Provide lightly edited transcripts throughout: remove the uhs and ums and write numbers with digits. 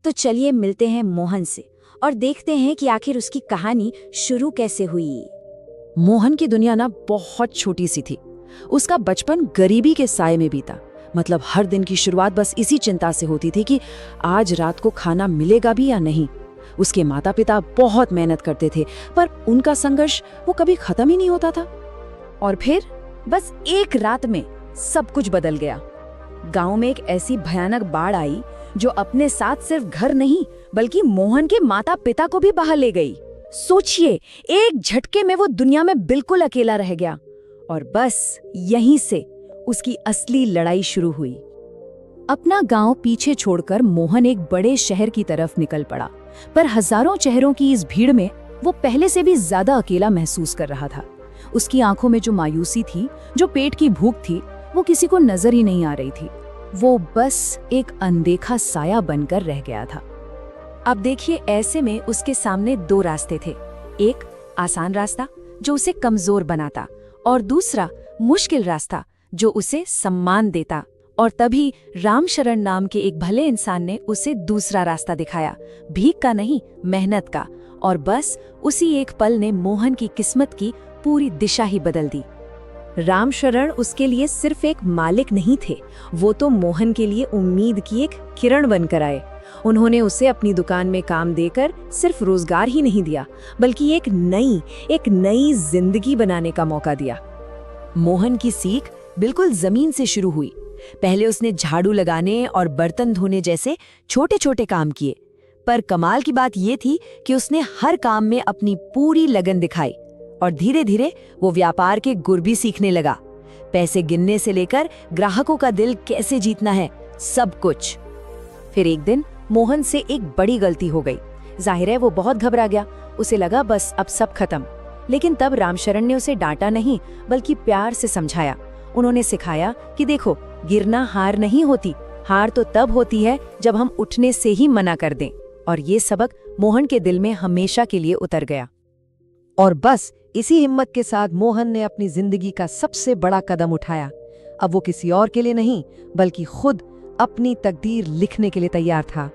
तो चलिए मिलते हैं मोहन से और देखते हैं कि आखिर उसकी कहानी शुरू कैसे हुई। मोहन की दुनिया ना बहुत छोटी सी थी। उसका बचपन गरीबी के साए में बीता। मतलब हर दिन की शुरुआत बस इसी चिंता से होती थी कि आज रात को खाना मिलेगा भी या नहीं। उसके माता पिता बहुत मेहनत करते थे, पर उनका संघर्ष वो कभी खत्म ही नहीं होता था। और फिर बस एक रात में सब कुछ बदल गया। गांव में एक ऐसी भयानक बाढ़ आई जो अपने साथ सिर्फ घर नहीं बल्कि मोहन के माता पिता को भी बहा ले गई। सोचिए, एक झटके में वो दुनिया में बिल्कुल अकेला रह गया। और बस यहीं से उसकी असली लड़ाई शुरू हुई। अपना गांव पीछे छोड़कर मोहन एक बड़े शहर की तरफ निकल पड़ा, पर हजारों चेहरों की इस भीड़ में वो पहले से भी ज्यादा अकेला महसूस कर रहा था। उसकी आंखों में जो मायूसी थी, जो पेट की भूख थी, वो किसी को नजर ही नहीं आ रही थी। वो बस एक अनदेखा साया बनकर रह गया था। अब देखिए, ऐसे में उसके सामने दो रास्ते थे। एक आसान रास्ता जो उसे कमजोर बनाता, और दूसरा मुश्किल रास्ता जो उसे सम्मान देता। और तभी रामशरण नाम के एक भले इंसान ने उसे दूसरा रास्ता दिखाया, भीख का नहीं, मेहनत का। और बस उसी एक पल ने मोहन की किस्मत की पूरी दिशा ही बदल दी। रामशरण उसके लिए सिर्फ एक मालिक नहीं थे, वो तो मोहन के लिए उम्मीद की एक किरण बनकर आए। उन्होंने उसे अपनी दुकान में काम देकर सिर्फ रोजगार ही नहीं दिया, बल्कि एक नई जिंदगी बनाने का मौका दिया। मोहन की सीख बिल्कुल जमीन से शुरू हुई। पहले उसने झाड़ू लगाने और बर्तन धोने जैसे छोटे छोटे काम किए, पर कमाल की बात यह थी कि उसने हर काम में अपनी पूरी लगन दिखाई। और धीरे धीरे वो व्यापार के गुर भी सीखने लगा। पैसे गिनने से लेकर ग्राहकों का दिल कैसे जीतना है, सब कुछ। फिर एक दिन मोहन से एक बड़ी गलती हो गई। जाहिर है वो बहुत घबरा गया। उसे लगा बस अब सब खत्म। लेकिन तब रामशरण ने उसे डांटा नहीं, बल्कि प्यार से समझाया। उन्होंने सिखाया कि देखो, गिरना हार नहीं होती, हार तो तब होती है जब हम उठने से ही मना कर दें। और ये सबक मोहन के दिल में हमेशा के लिए उतर गया। और बस इसी हिम्मत के साथ मोहन ने अपनी जिंदगी का सबसे बड़ा कदम उठाया। अब वो किसी और के लिए नहीं, बल्कि खुद अपनी तकदीर लिखने के लिए तैयार था।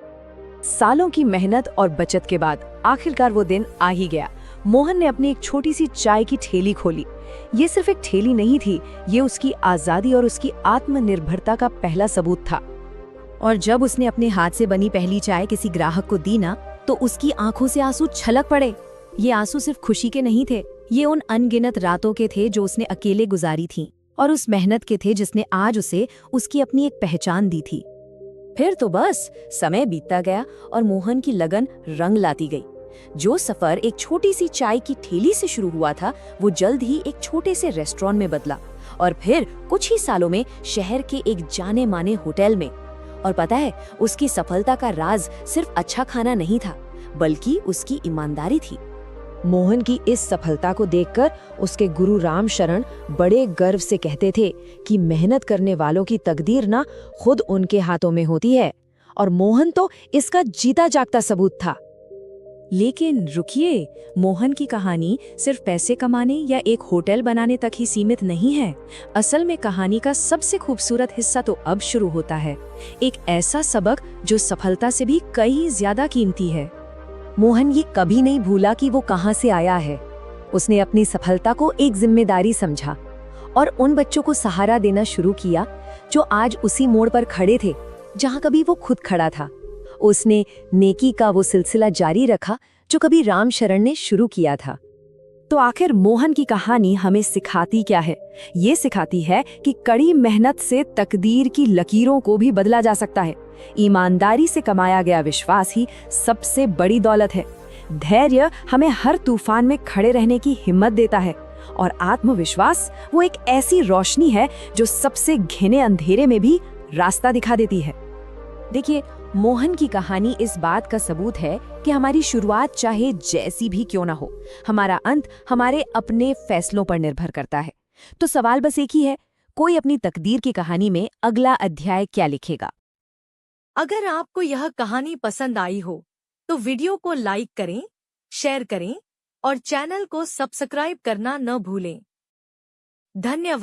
सालों की मेहनत और बचत के बाद आखिरकार वो दिन आ ही गया। मोहन ने अपनी एक छोटी सी चाय की ठेली खोली। ये सिर्फ एक ठेली नहीं थी, ये उसकी आजादी और उसकी आत्मनिर्भरता का पहला सबूत था। और जब उसने अपने हाथ से बनी पहली चाय किसी ग्राहक को दी ना, तो उसकी आंखों से आंसू छलक पड़े। ये आंसू सिर्फ खुशी के नहीं थे, ये उन अनगिनत रातों के थे जो उसने अकेले गुजारी थीं, और उस मेहनत के थे जिसने आज उसे उसकी अपनी एक पहचान दी थी। फिर तो बस समय बीतता गया और मोहन की लगन रंग लाती गई। जो सफर एक छोटी सी चाय की ठेली से शुरू हुआ था, वो जल्द ही एक छोटे से रेस्टोरेंट में बदला, और फिर कुछ ही सालों में शहर के एक जाने माने होटल में। और पता है, उसकी सफलता का राज सिर्फ अच्छा खाना नहीं था, बल्कि उसकी ईमानदारी थी। मोहन की इस सफलता को देखकर उसके गुरु रामशरण बड़े गर्व से कहते थे कि मेहनत करने वालों की तकदीर ना खुद उनके हाथों में होती है। और मोहन तो इसका जीता जागता सबूत था। लेकिन रुकिए, मोहन की कहानी सिर्फ पैसे कमाने या एक होटल बनाने तक ही सीमित नहीं है। असल में कहानी का सबसे खूबसूरत हिस्सा तो अब शुरू होता है, एक ऐसा सबक जो सफलता से भी कहीं ज्यादा कीमती है। मोहन ये कभी नहीं भूला कि वो कहां से आया है। उसने अपनी सफलता को एक जिम्मेदारी समझा और उन बच्चों को सहारा देना शुरू किया जो आज उसी मोड़ पर खड़े थे जहां कभी वो खुद खड़ा था। उसने नेकी का वो सिलसिला जारी रखा जो कभी रामशरण ने शुरू किया था। तो आखिर मोहन की कहानी हमें सिखाती क्या है? ये सिखाती है कि कड़ी मेहनत से तकदीर की लकीरों को भी बदला जा सकता है। ईमानदारी से कमाया गया विश्वास ही सबसे बड़ी दौलत है। धैर्य हमें हर तूफान में खड़े रहने की हिम्मत देता है, और आत्मविश्वास वो एक ऐसी रोशनी है जो सबसे घिने अंधेरे में भी रास्ता दिखा देती है। देखिए, मोहन की कहानी इस बात का सबूत है कि हमारी शुरुआत चाहे जैसी भी क्यों ना हो, हमारा अंत हमारे अपने फैसलों पर निर्भर करता है। तो सवाल बस एक ही है, कोई अपनी तकदीर की कहानी में अगला अध्याय क्या लिखेगा? अगर आपको यह कहानी पसंद आई हो तो वीडियो को लाइक करें, शेयर करें और चैनल को सब्सक्राइब करना न भूलें। धन्यवाद।